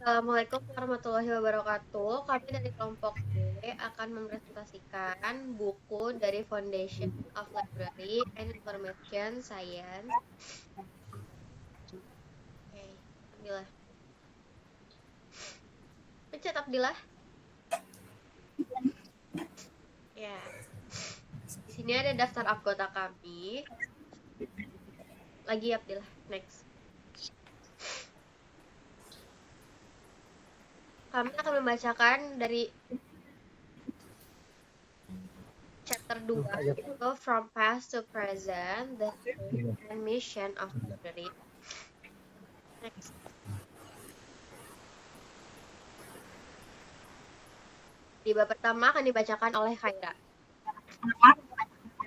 Assalamualaikum warahmatullahi wabarakatuh. Kami dari kelompok B akan mempresentasikan buku dari Foundation of Library and Information Science. Oke, Abdillah. Pencet Abdillah. Ya. Di sini ada daftar anggota kami. Lagi Abdillah. Next. Kami akan membacakan dari chapter 2 yaitu From Past to Present, the History and Mission of Library. Next. Di bab pertama akan dibacakan oleh Khaira.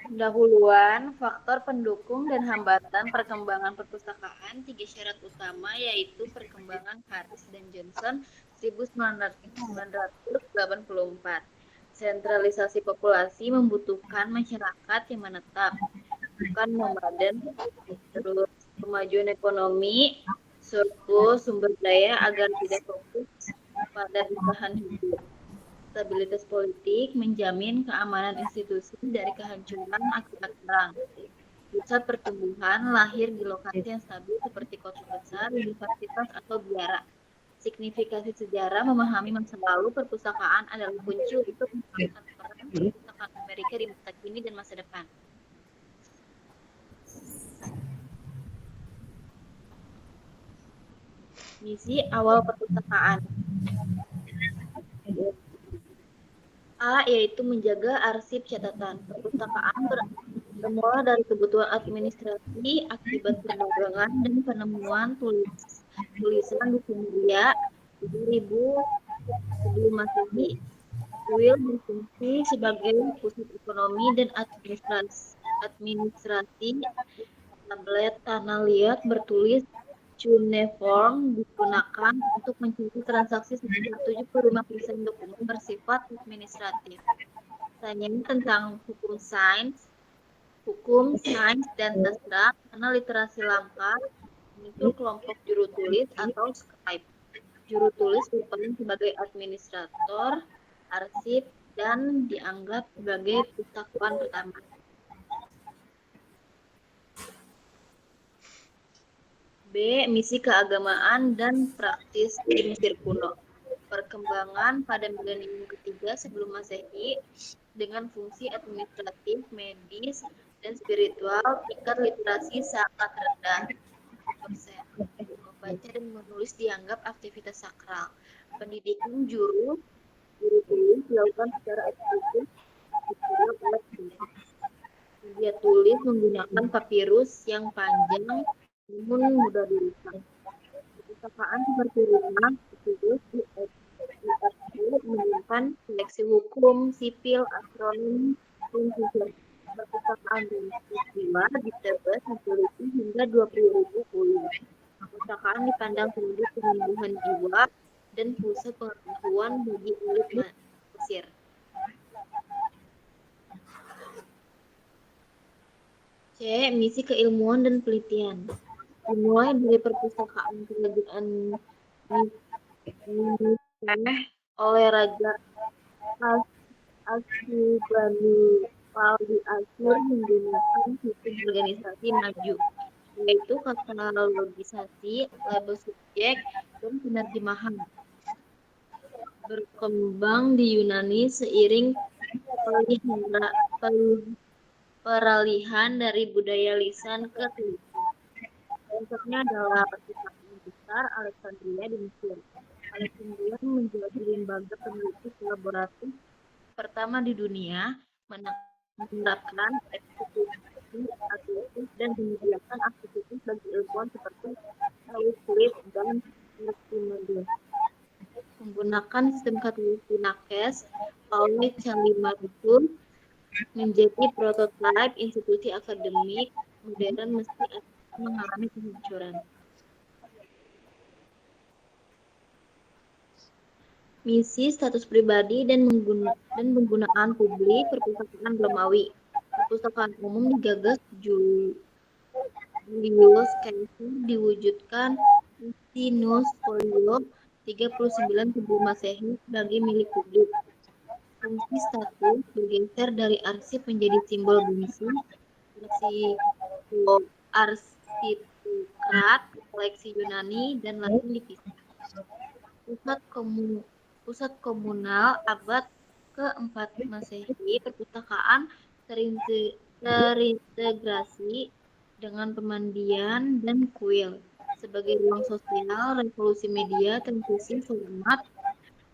Pendahuluan, faktor pendukung dan hambatan perkembangan perpustakaan, 3 syarat utama yaitu perkembangan Harris dan Johnson 1984. Sentralisasi populasi membutuhkan masyarakat yang menetap, bukan nomaden. Terus kemajuan ekonomi, surplus sumber daya agar tidak fokus pada bertahan hidup. Stabilitas politik menjamin keamanan institusi dari kehancuran akibat perang. Pusat pertumbuhan lahir di lokasi yang stabil seperti kota besar, universitas, atau biara. Signifikasi sejarah memahami masa lalu perpustakaan adalah kunci untuk mengembangkan peran perpustakaan Amerika di masa kini dan masa depan. Misi awal perpustakaan. A, yaitu menjaga arsip catatan. Perpustakaan bermula dari kebutuhan administrasi akibat perdagangan dan penemuan tulisan di Sumeria 2000 sebelum Masehi. Kuil berfungsi sebagai pusat ekonomi dan administrasi. Tablet tanah liat bertulis cuneiform digunakan untuk mencari transaksi sekitar 75% dokumen bersifat administratif. Tanya tentang hukum sains dan sastra karena literasi langka muncul kelompok juru tulis atau scribe. Juru tulis berperan sebagai administrator, arsip, dan dianggap sebagai pustakawan pertama. B. Misi keagamaan dan praktis di Mesir kuno. Perkembangan pada milenium ketiga sebelum Masehi dengan fungsi administratif, medis, dan spiritual, tingkat literasi sangat rendah. Membaca dan menulis dianggap aktivitas sakral. Pendidikan juru tulis dilakukan secara eksklusif Media tulis menggunakan papirus yang panjang namun mudah dilihat. Perpustakaan seperti rumah papirus di menyiapkan seleksi hukum, sipil, astronomi, dan juga perpustakaan dan peristiwa di Tebet memiliki hingga 20.000 kuil. Perpustakaan dipandang sebagai penyembuhan jiwa dan pusat pengetahuan bagi elit Mesir. C. Misi keilmuan dan penelitian. Dimulai dari perpustakaan kerajaan Mesir oleh Raja Asyubani Paldi Asyur menggunakan sistem organisasi maju, yaitu katalogisasi, label subjek, dan penerjemahan. Berkembang di Yunani seiring peralihan dari budaya lisan ke tulisan. Contohnya adalah perpustakaan besar Alexandria di Mesir. Alexandria menjadi lembaga peneliti kolaboratif pertama di dunia, menerapkan eksekusi aktivitas dan menyediakan aktivitas bagi ilmuwan seperti Euclid dan Archimedes. Menggunakan sistem katalisi nakes, Pauli Calimanicum menjadi prototipe institusi akademik modern meski mengalami kehancuran. Misi, status pribadi, dan penggunaan publik perpustakaan Romawi. Perpustakaan umum digagas Julius Caesar, diwujudkan Licinius Folio 39 sebelum Masehi sebagai milik publik. Fungsi status bergeser dari arsip menjadi simbol bungsu, arsitokrat, koleksi Yunani dan Latin dipisah. Pusat komunal abad ke-4 Masehi, perpustakaan terintegrasi dengan pemandian dan kuil. Sebagai ruang sosial, revolusi media, transisi format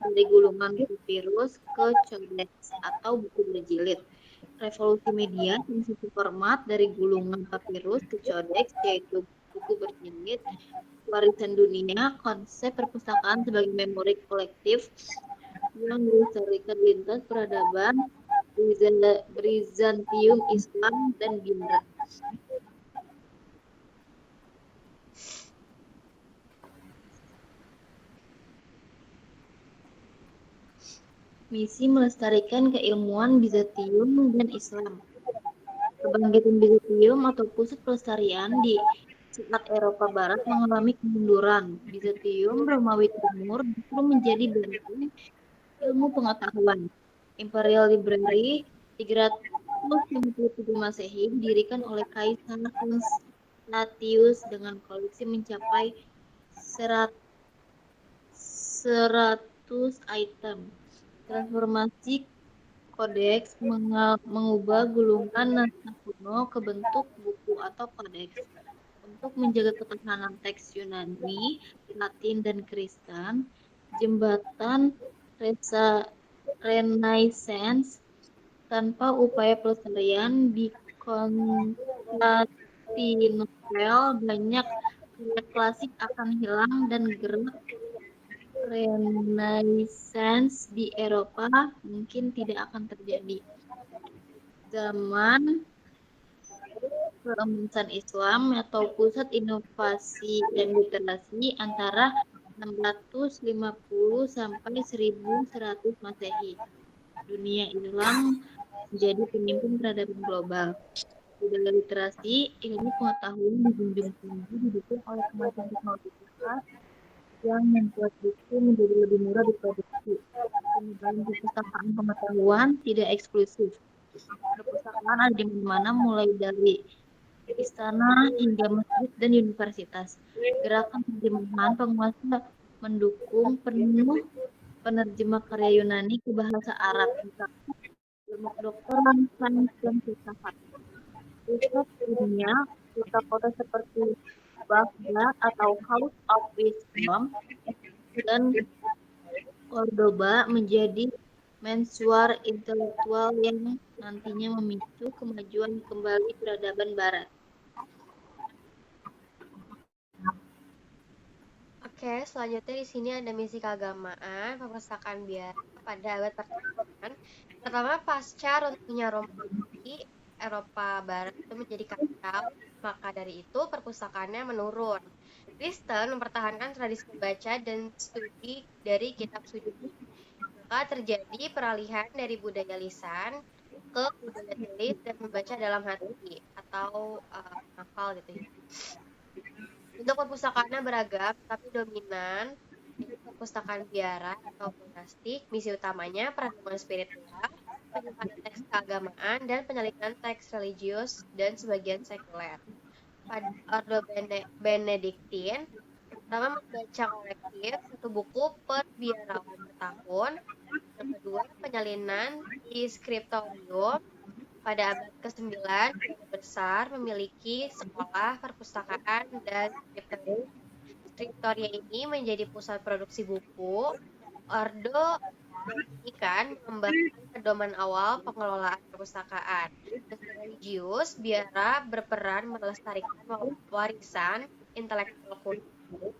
dari gulungan papirus ke codex atau buku berjilid. Revolusi media, transisi format dari gulungan papirus ke codex, yaitu buku berjilid. Warisan dunia, konsep perpustakaan sebagai memori kolektif yang melestarikan lintas peradaban Bizantium, Islam, dan Biara. Misi melestarikan keilmuan Bizantium dan Islam. Kebangkitan Bizantium atau pusat pelestarian di saat Eropa Barat mengalami kemunduran. Bizantium Romawi Timur justru menjadi benteng ilmu pengetahuan. Imperial Library 353 Masehi didirikan oleh Kaisar Constantius dengan koleksi mencapai 100 item. Transformasi kodeks mengubah gulungan naskah kuno ke bentuk buku atau kodeks. Untuk menjaga ketahanan teks Yunani, Latin, dan Kristen, jembatan Renaissance tanpa upaya pelestarian di Konstantinopel, banyak karya klasik akan hilang dan gerak Renaissance di Eropa mungkin tidak akan terjadi. Zaman keemasan Islam atau pusat inovasi dan literasi antara 650 sampai 1100 Masehi. Dunia Islam menjadi pemimpin peradaban global. Budaya literasi, ilmu pengetahuan dijunjung tinggi, didukung oleh kemajuan teknologi yang membuat buku menjadi lebih murah diproduksi. Penyebaran perpustakaan pengetahuan tidak eksklusif. Perpustakaan ada di mana-mana, mulai dari istana hingga masjid dan universitas. Gerakan terjemahan penguasa mendukung penuh penerjemah karya Yunani ke bahasa Arab, ilmu kedokteran, sains, dan filsafat. Pusat dunia, kota-kota seperti Baghdad atau House of Wisdom dan Cordoba menjadi mensuar intelektual yang nantinya memicu kemajuan kembali peradaban Barat. Oke, selanjutnya di sini ada misi keagamaan perpustakaan Biara pada abad pertengahan. Pertama, pasca runtuhnya Romawi, Eropa Barat itu menjadi kacau, maka dari itu perpustakaannya menurun. Kristen mempertahankan tradisi membaca dan studi dari kitab suci. Maka terjadi peralihan dari budaya lisan ke budaya tulis dan membaca dalam hati atau hafal gitu ya. Untuk perpustakaannya beragam, tapi dominan yaitu perpustakaan biara atau monastik. Misi utamanya peradaban spiritual, penyimpanan teks keagamaan, dan penyalinan teks religius dan sebagian sekuler. Pada Ordo Benediktin, pertama membaca kolektif satu buku per biarawan per tahun. Yang kedua, penyalinan di skriptorium. Pada abad ke-9, besar memiliki sekolah, perpustakaan, dan skriptorium. Skriptoria ini menjadi pusat produksi buku. Ordo Dominikan mengembangkan pedoman awal pengelolaan perpustakaan. Religius, biara berperan melestarikan warisan intelektual kuno.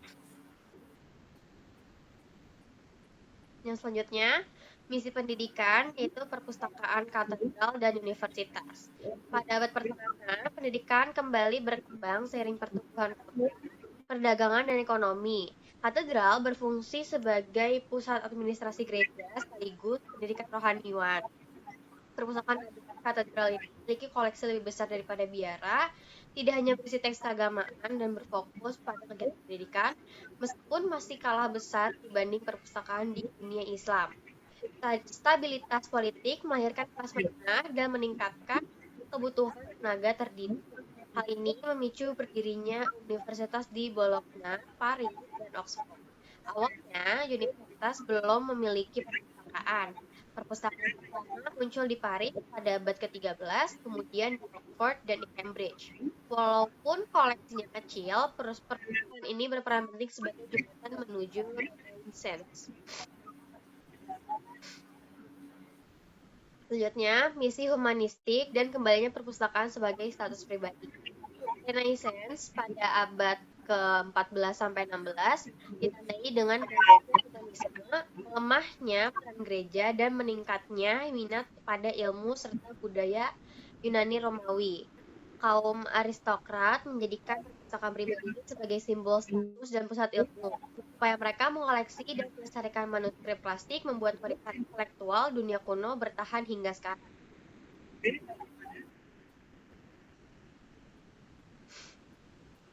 Yang selanjutnya, misi pendidikan yaitu perpustakaan katedral dan universitas. Pada abad pertengahan, pendidikan kembali berkembang seiring pertumbuhan perdagangan dan ekonomi. Katedral berfungsi sebagai pusat administrasi gereja sekaligus pendidikan rohaniwan. Perpustakaan katedral ini memiliki koleksi lebih besar daripada biara, tidak hanya berisi teks keagamaan dan berfokus pada kegiatan pendidikan, meskipun masih kalah besar dibanding perpustakaan di dunia Islam. Stabilitas politik melahirkan kelas menengah dan meningkatkan kebutuhan tenaga terdidik. Hal ini memicu berdirinya universitas di Bologna, Paris, dan Oxford. Awalnya, universitas belum memiliki perpustakaan. Perpustakaan pertama muncul di Paris pada abad ke-13, kemudian di Oxford dan di Cambridge. Walaupun koleksinya kecil, perpustakaan ini berperan penting sebagai jembatan menuju Renaissance. Selanjutnya, misi humanistik dan kembalinya perpustakaan sebagai status pribadi. Renaissance pada abad ke-14 sampai 16 ditandai dengan Humanisme, melemahnya peran gereja dan meningkatnya minat pada ilmu serta budaya Yunani Romawi. Kaum aristokrat menjadikan perpustakaan pribadi sebagai simbol status dan pusat ilmu. Upaya mereka mengoleksi dan melestarikan manuskrip plastik membuat warisan intelektual dunia kuno bertahan hingga sekarang.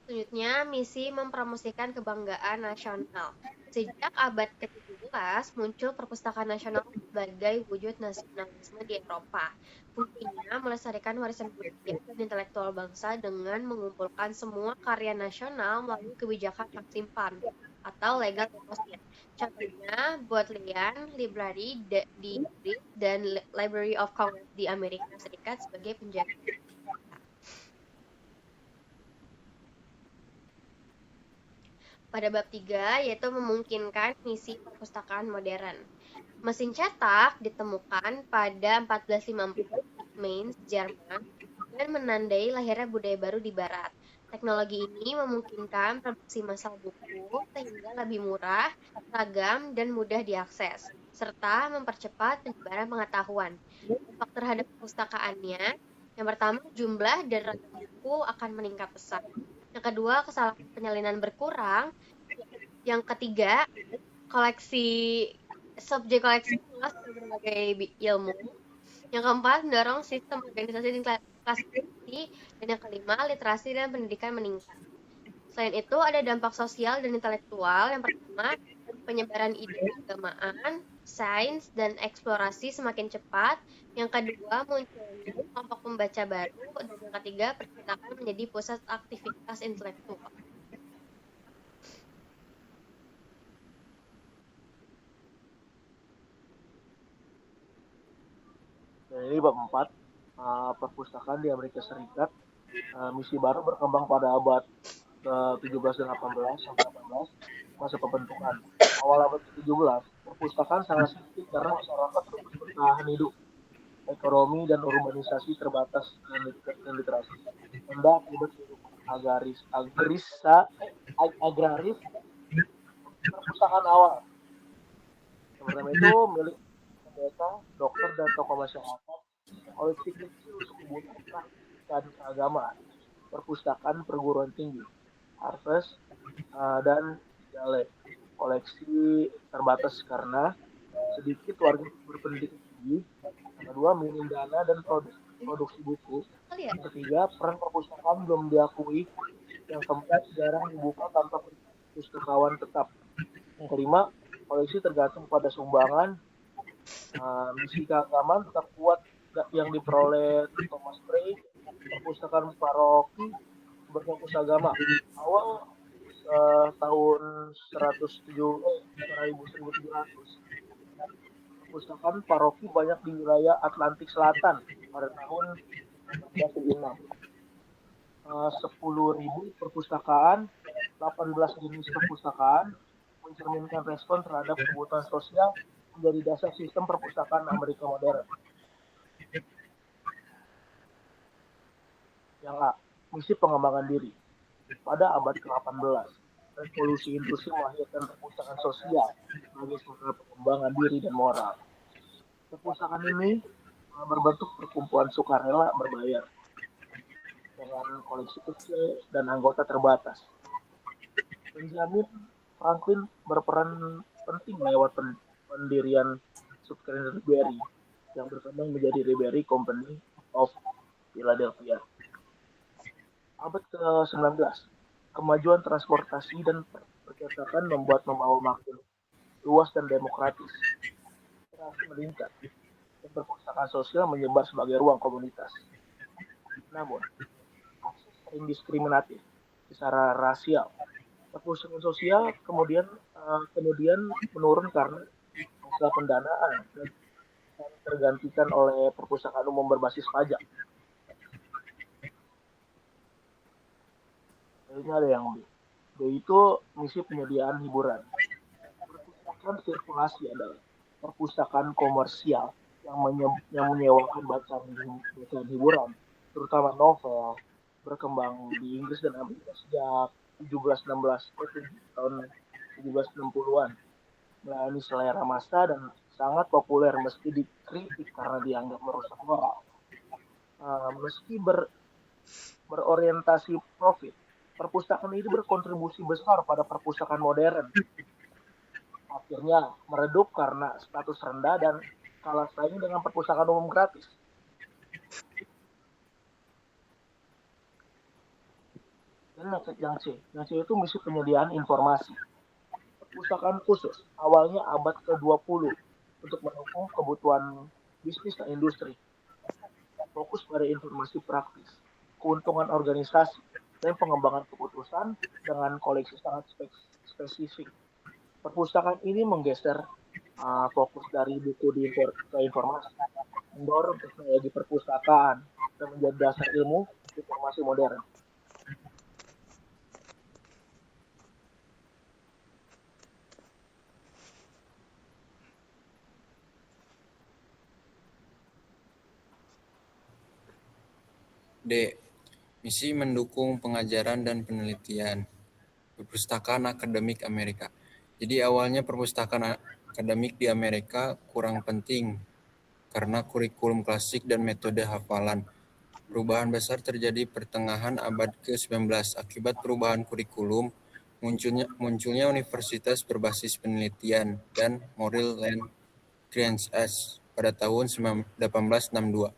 Selanjutnya, misi mempromosikan kebanggaan nasional. Sejak abad ke-17, muncul perpustakaan nasional sebagai wujud nasionalisme di Eropa. Fungsinya melestarikan warisan budaya dan intelektual bangsa dengan mengumpulkan semua karya nasional melalui kebijakan hak simpan atau legal deposit. Contohnya, Bodleian Library di Inggris dan Library of Congress di Amerika Serikat sebagai penjaga. Pada bab 3, yaitu memungkinkan misi perpustakaan modern. Mesin cetak ditemukan pada 1450 di Mainz, Jerman, dan menandai lahirnya budaya baru di Barat. Teknologi ini memungkinkan produksi massal buku sehingga lebih murah, ragam, dan mudah diakses, serta mempercepat penyebaran pengetahuan. Dampak terhadap perpustakaannya, yang pertama, jumlah dan ragam buku akan meningkat pesat. Yang kedua, kesalahan penyalinan berkurang. Yang ketiga, subjek koleksi luas berbagai ilmu. Yang keempat, mendorong sistem organisasi dan klasifikasi. Dan yang kelima, literasi dan pendidikan meningkat. Selain itu, ada dampak sosial dan intelektual. Yang pertama, penyebaran ide keagamaan, sains, dan eksplorasi semakin cepat. Yang kedua, munculnya kelompok pembaca baru. Dan yang ketiga, percetakan menjadi pusat aktivitas intelektual. Ini bab 4, perpustakaan di Amerika Serikat. Misi baru berkembang pada abad ke-17 dan 18 sampai 18, masa pembentukan. Awal abad ke-17, perpustakaan sangat sedikit karena masyarakat terus bertahan hidup. Ekonomi dan urbanisasi terbatas dan literasi. Hendak akibat agraris, perpustakaan awal. Yang pertama itu milik pendeta, dokter, dan tokoh masyarakat. Koleksi kecil untuk kebutuhan dan keagamaan. Perpustakaan perguruan tinggi, Harvest, dan Yale. Koleksi terbatas karena sedikit warga berpendidikan tinggi. Yang kedua, minim dana dan produksi buku. Yang ketiga, peran perpustakaan belum diakui. Yang keempat, jarang dibuka tanpa pustakawan tetap. Yang kelima, koleksi tergantung pada sumbangan. Misi keagamaan tetap kuat yang diperoleh Thomas Gray, perpustakaan paroki berfokus agama. Awal tahun 1700, perpustakaan paroki banyak di wilayah Atlantik Selatan pada tahun 1906. 10.000 perpustakaan, 18 jenis perpustakaan mencerminkan respon terhadap kebutuhan sosial menjadi dasar sistem perpustakaan Amerika modern. Yang A, misi pengembangan diri. Pada abad ke-18, revolusi industri melahirkan perpustakaan sosial sebagai sarana pengembangan diri dan moral. Perpustakaan ini berbentuk perkumpulan sukarela berbayar dengan koleksi kecil dan anggota terbatas. Benjamin Franklin berperan penting lewat pendirian Submarine Library yang berkembang menjadi Library Company of Philadelphia. Abad ke-19, kemajuan transportasi dan percetakan membawa makin luas dan demokratis. Literasi meningkat dan perpustakaan sosial menyebar sebagai ruang komunitas. Namun, akses sering diskriminatif secara rasial. Perpustakaan sosial kemudian menurun karena masalah pendanaan dan tergantikan oleh perpustakaan umum berbasis pajak. Ini ada yang B. B itu misi penyediaan hiburan. Perpustakaan sirkulasi adalah perpustakaan komersial yang menyewakan bacaan hiburan, terutama novel, berkembang di Inggris dan Amerika sejak 1716 tahun 1760-an, melayani selera massa dan sangat populer meski dikritik karena dianggap merusak moral. Meski berorientasi profit, perpustakaan ini berkontribusi besar pada perpustakaan modern. Akhirnya meredup karena status rendah dan kalah saing dengan perpustakaan umum gratis. Dan yang C itu misi penyediaan informasi. Perpustakaan khusus awalnya abad ke-20 untuk mendukung kebutuhan bisnis dan industri. Fokus pada informasi praktis, keuntungan organisasi, dan pengembangan keputusan dengan koleksi sangat spesifik. Perpustakaan ini menggeser fokus dari buku ke informasi, mendorong teknologi perpustakaan, dan menjadi dasar ilmu informasi modern. D. Misi mendukung pengajaran dan penelitian. Perpustakaan Akademik Amerika. Jadi awalnya perpustakaan akademik di Amerika kurang penting karena kurikulum klasik dan metode hafalan. Perubahan besar terjadi pertengahan abad ke-19 akibat perubahan kurikulum, munculnya universitas berbasis penelitian dan Maryland Science pada tahun 1862.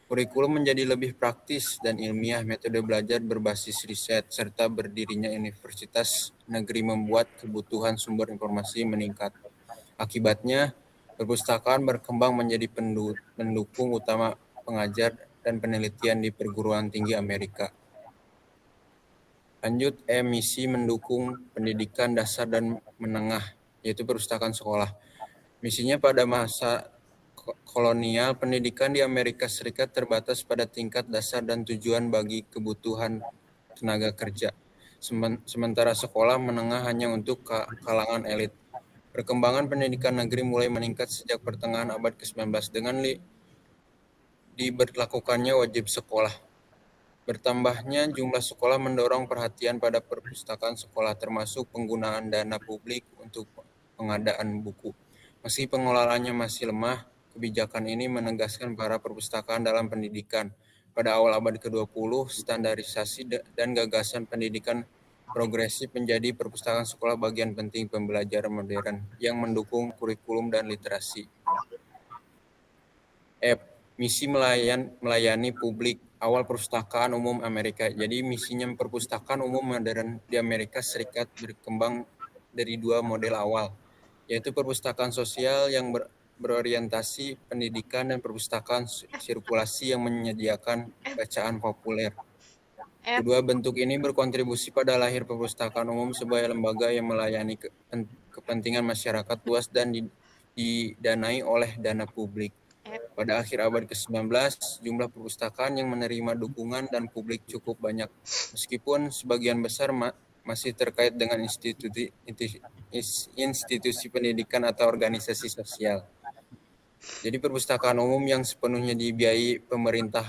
Kurikulum menjadi lebih praktis dan ilmiah, metode belajar berbasis riset, serta berdirinya universitas negeri membuat kebutuhan sumber informasi meningkat. Akibatnya, perpustakaan berkembang menjadi pendukung utama pengajar dan penelitian di perguruan tinggi Amerika. Lanjut, misi mendukung pendidikan dasar dan menengah, yaitu perpustakaan sekolah. Misinya pada masa kolonial, pendidikan di Amerika Serikat terbatas pada tingkat dasar dan tujuan bagi kebutuhan tenaga kerja. Sementara sekolah menengah hanya untuk kalangan elit. Perkembangan pendidikan negeri mulai meningkat sejak pertengahan abad ke-19 dengan diberlakukannya wajib sekolah. Bertambahnya jumlah sekolah mendorong perhatian pada perpustakaan sekolah, termasuk penggunaan dana publik untuk pengadaan buku. Meski pengelolaannya masih lemah, kebijakan ini menegaskan para perpustakaan dalam pendidikan. Pada awal abad ke-20, standarisasi dan gagasan pendidikan progresif menjadi perpustakaan sekolah bagian penting pembelajaran modern yang mendukung kurikulum dan literasi. F. Misi melayani publik. Awal perpustakaan umum Amerika. Jadi misinya perpustakaan umum modern di Amerika Serikat berkembang dari dua model awal, yaitu perpustakaan sosial yang berorientasi pendidikan dan perpustakaan sirkulasi yang menyediakan bacaan populer. Kedua bentuk ini berkontribusi pada lahir perpustakaan umum sebagai lembaga yang melayani kepentingan masyarakat luas dan didanai oleh dana publik. Pada akhir abad ke-19, jumlah perpustakaan yang menerima dukungan dan publik cukup banyak, meskipun sebagian besar masih terkait dengan institusi pendidikan atau organisasi sosial. Jadi perpustakaan umum yang sepenuhnya dibiayai pemerintah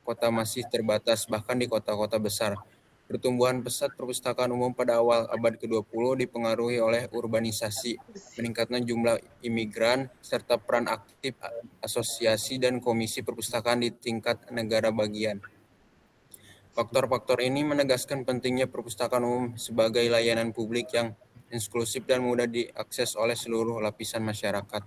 kota masih terbatas, bahkan di kota-kota besar. Pertumbuhan pesat perpustakaan umum pada awal abad ke-20 dipengaruhi oleh urbanisasi, meningkatnya jumlah imigran, serta peran aktif asosiasi dan komisi perpustakaan di tingkat negara bagian. Faktor-faktor ini menegaskan pentingnya perpustakaan umum sebagai layanan publik yang inklusif dan mudah diakses oleh seluruh lapisan masyarakat.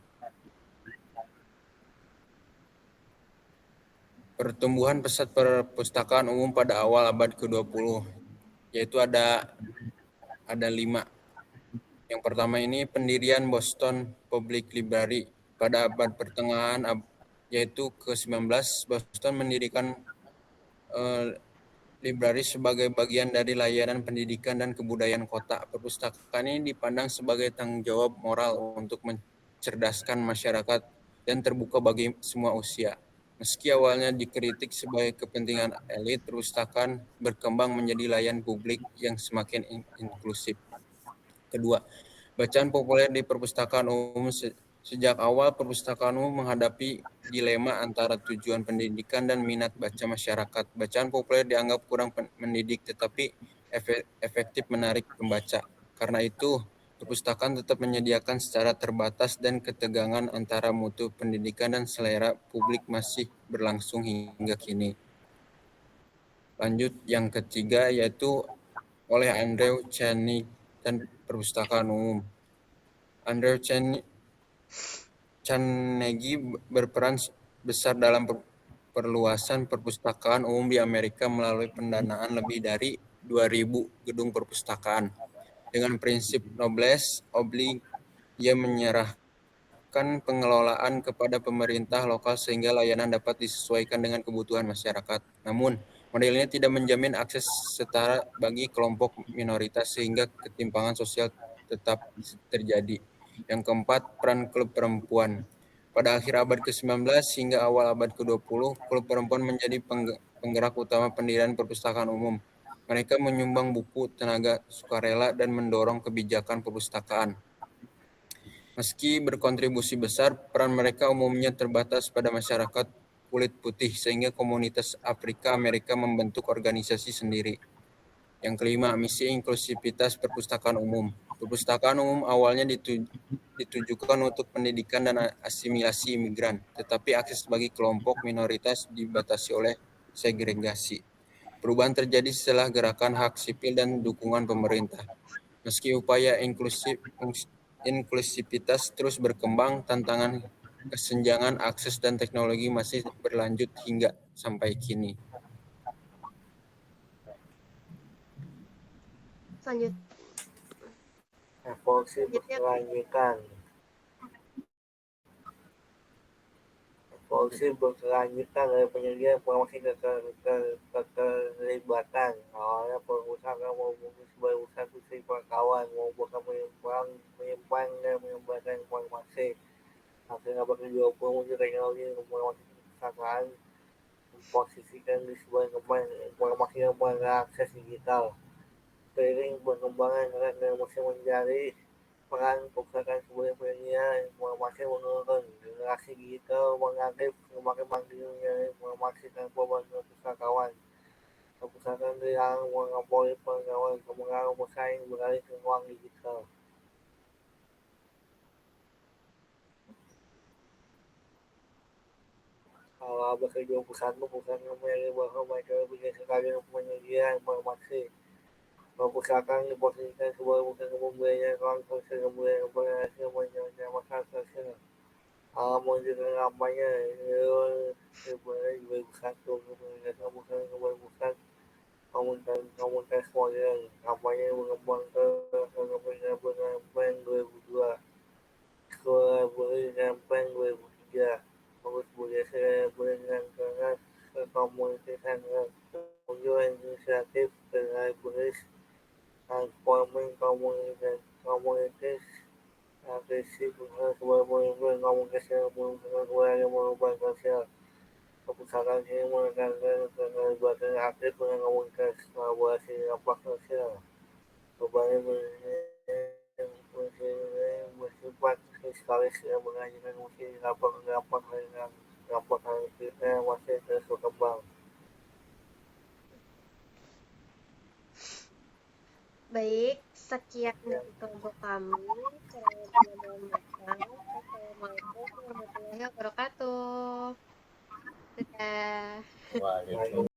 pertumbuhan pesat perpustakaan umum pada awal abad ke-20, yaitu ada 5. Yang pertama ini pendirian Boston Public Library pada abad pertengahan, yaitu ke-19. Boston mendirikan library sebagai bagian dari layanan pendidikan dan kebudayaan kota. Perpustakaan ini dipandang sebagai tanggung jawab moral untuk mencerdaskan masyarakat dan terbuka bagi semua usia. Meski awalnya dikritik sebagai kepentingan elit, perpustakaan berkembang menjadi layanan publik yang semakin inklusif. Kedua, bacaan populer di perpustakaan umum. Sejak awal, perpustakaan umum menghadapi dilema antara tujuan pendidikan dan minat baca masyarakat. Bacaan populer dianggap kurang mendidik, tetapi efektif menarik pembaca. Karena itu, perpustakaan tetap menyediakan secara terbatas dan ketegangan antara mutu pendidikan dan selera publik masih berlangsung hingga kini. Lanjut yang ketiga, yaitu oleh Andrew Carnegie dan perpustakaan umum. Andrew Carnegie berperan besar dalam perluasan perpustakaan umum di Amerika melalui pendanaan lebih dari 2.000 gedung perpustakaan. Dengan prinsip noblesse oblige, ia menyerahkan pengelolaan kepada pemerintah lokal sehingga layanan dapat disesuaikan dengan kebutuhan masyarakat. Namun, modelnya tidak menjamin akses setara bagi kelompok minoritas sehingga ketimpangan sosial tetap terjadi. Yang keempat, peran klub perempuan. Pada akhir abad ke-19 hingga awal abad ke-20, klub perempuan menjadi penggerak utama pendirian perpustakaan umum. Mereka menyumbang buku, tenaga sukarela, dan mendorong kebijakan perpustakaan. Meski berkontribusi besar, peran mereka umumnya terbatas pada masyarakat kulit putih, sehingga komunitas Afrika Amerika membentuk organisasi sendiri. Yang kelima, misi inklusivitas perpustakaan umum. Perpustakaan umum awalnya ditujukan untuk pendidikan dan asimilasi imigran, tetapi akses bagi kelompok minoritas dibatasi oleh segregasi. Perubahan terjadi setelah gerakan hak sipil dan dukungan pemerintah. Meski upaya inklusivitas terus berkembang, tantangan kesenjangan akses dan teknologi masih berlanjut hingga sampai kini. Selanjutnya, Evolusi berkelanjutan. Evolusi berkelanjutan dari penyedia informasi ke keterlibatan. Awalnya pengusaha menghubungi sebagai usaha fisik kawan, mengumpulkan, menyimpan dan menyebarkan informasi. Akhirnya abad ke-20 muncul teknologi informasi perpustakaan, memposisikan di sebuah informasi yang mengakses digital. Seiring perkembangan internet dan mesin mencari, peran perpustakaan sebagai penyedia informasi menurun. Generasi digital menganggap semakin mandiri mencari informasi tanpa bantuan pustakawan. Perpustakaan dilarang mengompori pengetahuan, kemenangan bersaing beralih ke ruang digital. Awal abad ke-21, perpustakaan menyadari bahwa mereka lebih sekali penyedia informasi. Perpustakaan diposisikan sebagai bukan kebudayaan konstruksi kebudayaan berhasil menyelesaikan masalah sosial. Menunjukkan kampanye sebenarnya 2001 kemudian bukan kembali pusat komunitas modern. Kampanye berkembang ke kepentingan campaign 2002, kolaborasi campaign 2003, fokus budaya dengan keras kekomunitisan muncul inisiatif libraries transforming komunitas agresi sebagai pemimpin komunikasi yang mengurangi perubahan sosial. Perpustakaan ini menekankan keterlibatan aktif dengan komunitas, kolaborasi dampak sosial. Perubahan bersifat fiskalis yang mengajukan mesti dampak dengan dampak yang masih terus berkembang. baik, sekian dari kelompok kami. Kurang lebihnya mohon maaf. Assalamualaikum warahmatullahi wabarakatuh. Dadah. Waalaikumsalam.